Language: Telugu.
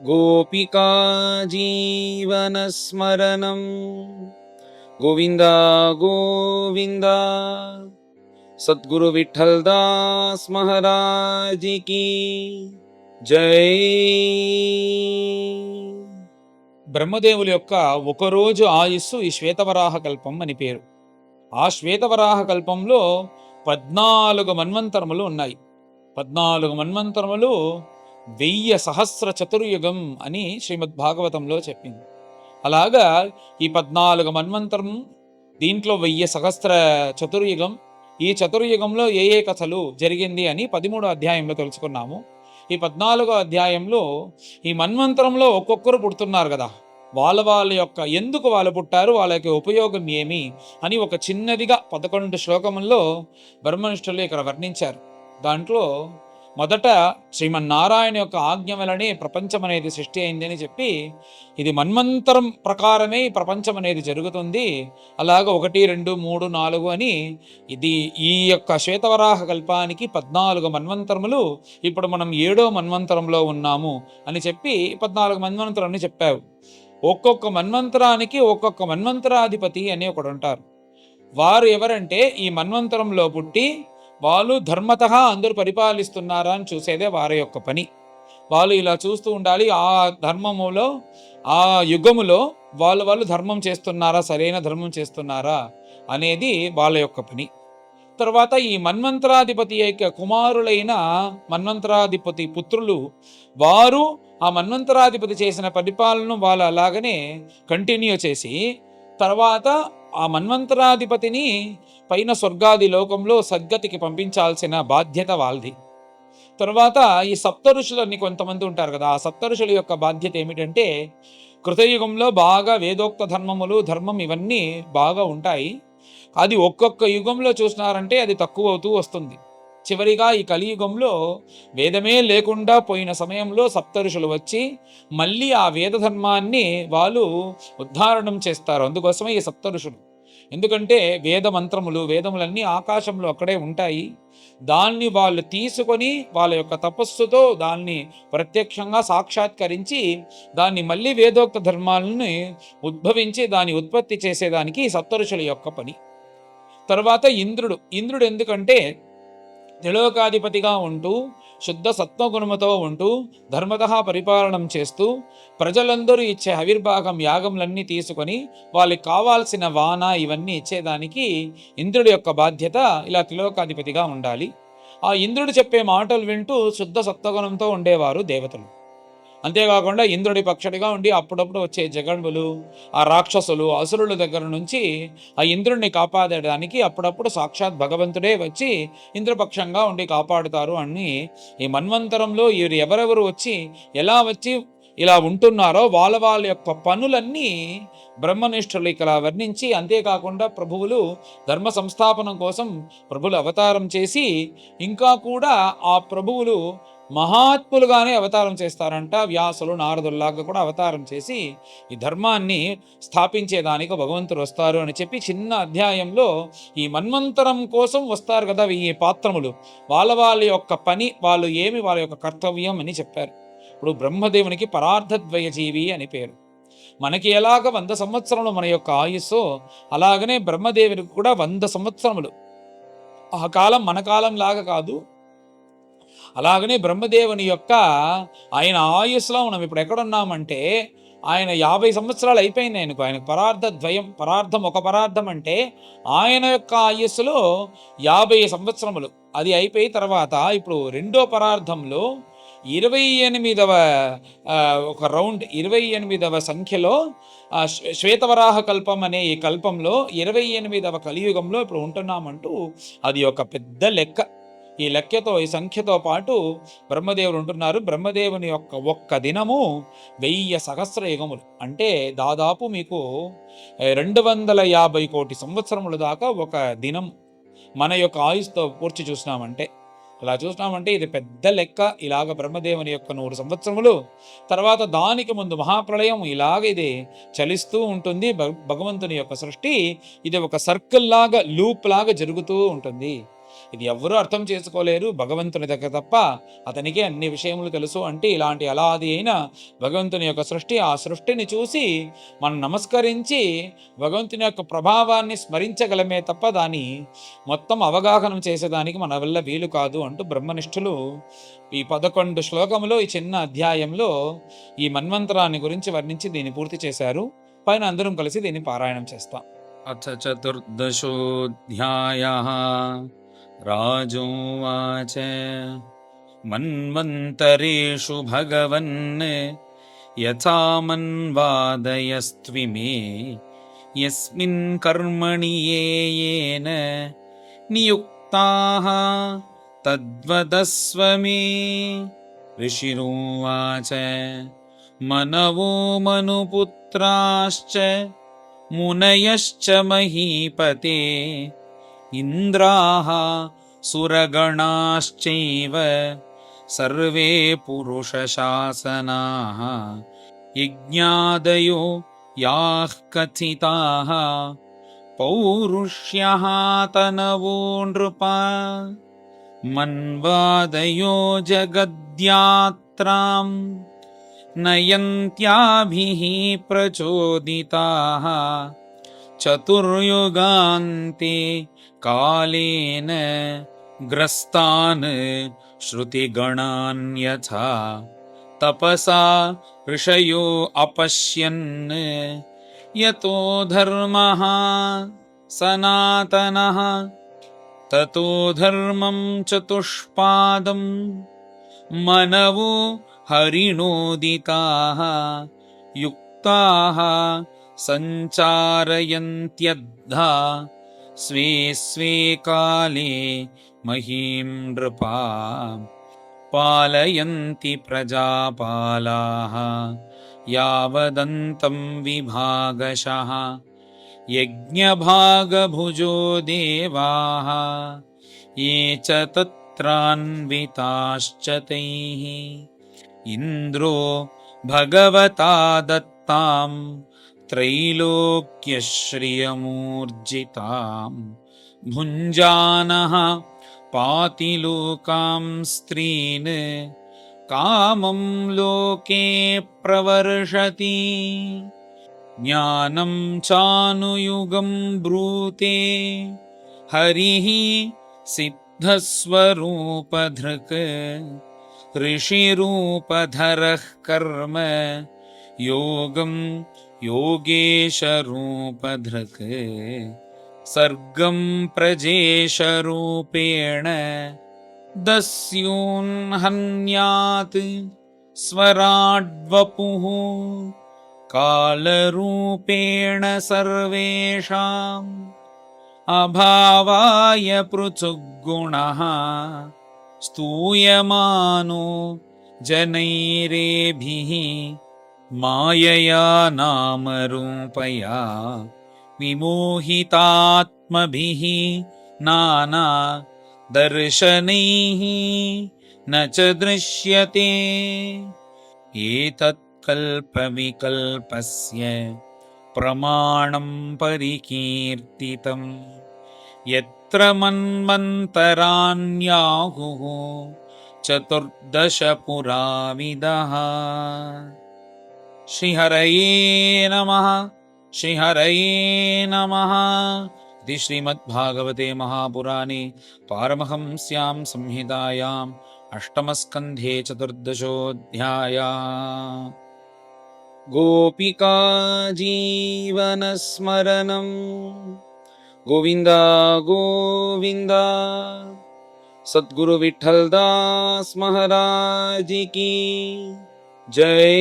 गोपिका जीवनस्मरणं गोविन्द गोविन्द। सद्गुरु विठल दास महाराज की జై. బ్రహ్మదేవుల యొక్క ఒకరోజు ఆయుస్సు ఈ శ్వేతవరాహ కల్పం అని పేరు. ఆ శ్వేతవరాహ కల్పంలో 14 మన్వంతరములు ఉన్నాయి. 14 మన్వంతరములు 1000 సహస్ర చతుర్యుగం అని శ్రీమద్ భాగవతంలో చెప్పింది. అలాగా ఈ 14 మన్వంతరం, దీంట్లో 1000 సహస్ర చతుర్యుగం. ఈ చతుర్యుగంలో ఏ ఏ కథలు జరిగింది అని 13వ అధ్యాయంలో తెలుసుకున్నాము. ఈ 14వ అధ్యాయంలో ఈ మన్వంతరంలో ఒక్కొక్కరు పుడుతున్నారు కదా, వాళ్ళ యొక్క ఎందుకు వాళ్ళు పుట్టారు, వాళ్ళ యొక్క ఉపయోగం ఏమి అని ఒక చిన్నదిగా 11 శ్లోకముల్లో బ్రహ్మనిష్ఠులు ఇక్కడ వర్ణించారు. దాంట్లో మొదట శ్రీమన్నారాయణ యొక్క ఆజ్ఞ వలనే ప్రపంచం అనేది సృష్టి అయింది అని చెప్పి, ఇది మన్వంతరం ప్రకారమే ప్రపంచం అనేది జరుగుతుంది. అలాగా 1, 2, 3, 4 అని ఇది ఈ యొక్క శ్వేతవరాహ కల్పానికి 14 మన్వంతరములు. ఇప్పుడు మనం 7వ మన్వంతరంలో ఉన్నాము అని చెప్పి 14 మన్వంతరాన్ని చెప్పావు. ఒక్కొక్క మన్వంతరానికి ఒక్కొక్క మన్వంతరాధిపతి అని ఒకడు ఉంటారు. వారు ఎవరంటే ఈ మన్వంతరంలో పుట్టి వాళ్ళు ధర్మతః అందరూ పరిపాలిస్తున్నారా అని చూసేదే వారి యొక్క పని. వాళ్ళు ఇలా చూస్తూ ఉండాలి, ఆ ధర్మములో ఆ యుగములో వాళ్ళు ధర్మం చేస్తున్నారా, సరైన ధర్మం చేస్తున్నారా అనేది వాళ్ళ యొక్క పని. తర్వాత ఈ మన్వంతరాధిపతి యొక్క కుమారులైన మన్వంతరాధిపతి పుత్రులు, వారు ఆ మన్వంతరాధిపతి చేసిన పరిపాలనను వాళ్ళు అలాగనే కంటిన్యూ చేసి, తర్వాత ఆ మన్వంతరాధిపతిని పైన స్వర్గాది లోకంలో సద్గతికి పంపించాల్సిన బాధ్యత వాళ్ళది. తర్వాత ఈ సప్తఋషులని కొంతమంది ఉంటారు కదా, ఆ సప్తఋషుల యొక్క బాధ్యత ఏమిటంటే, కృతయుగంలో బాగా వేదోక్త ధర్మం ఇవన్నీ బాగా ఉంటాయి. అది ఒక్కొక్క యుగంలో చూసినారంటే అది తక్కువ అవుతూ వస్తుంది. చివరిగా ఈ కలియుగంలో వేదమే లేకుండా పోయిన సమయంలో సప్తఋషులు వచ్చి మళ్ళీ ఆ వేద ధర్మాన్ని వాళ్ళు ఉద్ధారణం చేస్తారు. అందుకోసమే ఈ సప్తఋషులు. ఎందుకంటే వేద మంత్రములు, వేదములన్నీ ఆకాశంలో అక్కడే ఉంటాయి. దాన్ని వాళ్ళు తీసుకొని వాళ్ళ యొక్క తపస్సుతో దాన్ని ప్రత్యక్షంగా సాక్షాత్కరించి దాన్ని మళ్ళీ వేదోక్త ధర్మాలని ఉద్భవించి దాన్ని ఉత్పత్తి చేసేదానికి సప్తఋషుల యొక్క పని. తర్వాత ఇంద్రుడు ఎందుకంటే త్రిలోకాధిపతిగా ఉంటూ శుద్ధ సత్వగుణముతో ఉంటూ ధర్మతః పరిపాలనం చేస్తూ ప్రజలందరూ ఇచ్చే ఆవిర్భాగం యాగములన్నీ తీసుకొని వాళ్ళకి కావాల్సిన వాన ఇవన్నీ ఇచ్చేదానికి ఇంద్రుడి యొక్క బాధ్యత. ఇలా త్రిలోకాధిపతిగా ఉండాలి. ఆ ఇంద్రుడు చెప్పే మాటలు వింటూ శుద్ధ సత్వగుణంతో ఉండేవారు దేవతలు. అంతేకాకుండా ఇంద్రుడి పక్షుడిగా ఉండి అప్పుడప్పుడు వచ్చే జగన్ములు, ఆ రాక్షసులు, అసురుల దగ్గర నుంచి ఆ ఇంద్రుడిని కాపాడడానికి అప్పుడప్పుడు సాక్షాత్ భగవంతుడే వచ్చి ఇంద్రపక్షంగా ఉండి కాపాడుతారు అని ఈ మన్వంతరంలో ఎవరెవరు వచ్చి ఎలా వచ్చి ఇలా ఉంటున్నారో వాళ్ళ యొక్క పనులన్నీ బ్రహ్మనిష్ఠులు ఇక్కడ వర్ణించి, అంతేకాకుండా ప్రభువులు ధర్మ సంస్థాపనం కోసం ప్రభువులు అవతారం చేసి, ఇంకా కూడా ఆ ప్రభువులు మహాత్ములుగానే అవతారం చేస్తారంట. వ్యాసులు, నారదుల్లాగా కూడా అవతారం చేసి ఈ ధర్మాన్ని స్థాపించేదానికి భగవంతుడు వస్తారు అని చెప్పి చిన్న అధ్యాయంలో ఈ మన్వంతరం కోసం వస్తారు కదా ఈ పాత్రములు, వాళ్ళ యొక్క పని, వాళ్ళు ఏమి, వాళ్ళ యొక్క కర్తవ్యం అని చెప్పారు. ఇప్పుడు బ్రహ్మదేవునికి పరార్ధద్వయ జీవి అని పేరు. మనకి ఎలాగ 100 సంవత్సరములు మన యొక్క ఆయుస్సో అలాగనే బ్రహ్మదేవునికి కూడా 100 సంవత్సరములు. ఆ కాలం మన కాలం లాగా కాదు. అలాగనే బ్రహ్మదేవుని యొక్క ఆయన ఆయుస్సులో మనం ఇప్పుడు ఎక్కడున్నామంటే, ఆయన 50 సంవత్సరాలు అయిపోయింది ఆయనకు. ఆయనకు పరార్థం ఒక పరార్థం అంటే ఆయన యొక్క ఆయుస్సులో 50 సంవత్సరములు. అది అయిపోయిన తర్వాత ఇప్పుడు రెండో పరార్థంలో 28వ ఒక రౌండ్, 28వ సంఖ్యలో శ్వేతవరాహ కల్పం అనే ఈ కల్పంలో 28వ కలియుగంలో ఇప్పుడు ఉంటున్నామంటూ అది ఒక పెద్ద లెక్క. ఈ లెక్కతో, ఈ సంఖ్యతో పాటు బ్రహ్మదేవుడు ఉంటున్నారు. బ్రహ్మదేవుని యొక్క ఒక్క దినము 1000 సహస్ర యుగములు అంటే దాదాపు మీకు 250 కోటి సంవత్సరముల దాకా ఒక దినం మన యొక్క ఆయుస్తో పూర్తి చూసినామంటే, అలా చూసినామంటే ఇది పెద్ద లెక్క. ఇలాగ బ్రహ్మదేవుని యొక్క 100 సంవత్సరములు, తర్వాత దానికి ముందు మహాప్రళయం, ఇలాగ ఇది చలిస్తూ ఉంటుంది. భగవంతుని యొక్క సృష్టి ఇది ఒక సర్కిల్ లాగా, లూప్ లాగా జరుగుతూ ఉంటుంది. ఇది ఎవ్వరూ అర్థం చేసుకోలేరు భగవంతుని దగ్గర తప్ప, అతనికే అన్ని విషయములు తెలుసు అంటే ఇలాంటి అలాది అయిన భగవంతుని యొక్క సృష్టి, ఆ సృష్టిని చూసి మనం నమస్కరించి భగవంతుని యొక్క ప్రభావాన్ని స్మరించగలమే తప్ప దాన్ని మొత్తం అవగాహన చేసేదానికి మన వల్ల వీలు కాదు అంటూ బ్రహ్మనిష్ఠులు ఈ 11 శ్లోకములో ఈ చిన్న అధ్యాయంలో ఈ మన్వంతరాన్ని గురించి వర్ణించి దీన్ని పూర్తి చేశారు. పైన అందరం కలిసి దీన్ని పారాయణం చేస్తాం. అథ చతుర్దశోऽధ్యాయः రాజోవాచ మన్వంతరేషు భగవన్ యథా మన్వాదయస్త్విమే యస్మిన్ కర్మణి యేన నియుక్తాః తద్వదస్వ మే. ఋషిరువాచ మనవో మనుపుత్రాశ్చ మునయశ్చ మహీపతే ఇంద్రాః సురగణాశ్చైవ సర్వే పురుషశాసనాః యజ్ఞాదయో యాః కథితాః పౌరుష్యః తనవో నృప మన్వాదయో జగద్యాత్రాం నయంత్యాభిః ప్రచోదితాః చతుర్యుగాంతే కాలేన గ్రస్తాన్ శృతిగణాన్ యథా తపసా ఋషయో అపశ్యన్ యతో ధర్మః సనాతనః తతో ధర్మం చతుష్పాదం మనవో హరిణోదితాః యుక్తాః సంచారయంత్యద్ధా స్వే స్వే కాలే మహీం నృపా పాలయంతి ప్రజాపాలాః యావదంతం విభాగశః యజ్ఞభాగభుజో దేవాః ఏ చ తత్రాన్వితాశ్చ తైః ఇంద్రో భగవతా దత్తాం త్రైలోక్యశ్రియమూర్జితాం భుంజానః పాతి లోకాం స్త్రీన్ కామం లోకే ప్రవర్షతి జ్ఞానం చానుయుగం బ్రూతే హరిః సిద్ధస్వరూపధృక్ ఋషిరూపధరః కర్మ యోగం యోగేశరూపధృక్ సర్గం ప్రజేశరూపేణ దస్యూన్హన్యాత్ స్వరాడ్వపుః కాలరూపేణ సర్వేషాం అభావాయ పృథుగ్గుణః స్తూయమానో జనైరేభిః మాయయా నామరూపయా విమోహితాత్మభిః నానా దర్శనైః న చ దృశ్యతే ఏతత్ కల్పవికల్పస్య ప్రమాణం పరికీర్తితం యత్ర మన్వంతరాణ్యాహుః చతుర్దశ పురావిదః. శ్రీహరయే నమః. శ్రీహరయే నమః. ఇది శ్రీమద్భాగవతే మహాపురాణే పారమహంస్యాం సంహితాయాం అష్టమస్కంధే చతుర్దశోऽధ్యాయः. గోపికా జీవనస్మరణం గోవింద గోవింద. సద్గురు విఠల్ దాస్ మహారాజ్ కీ జై.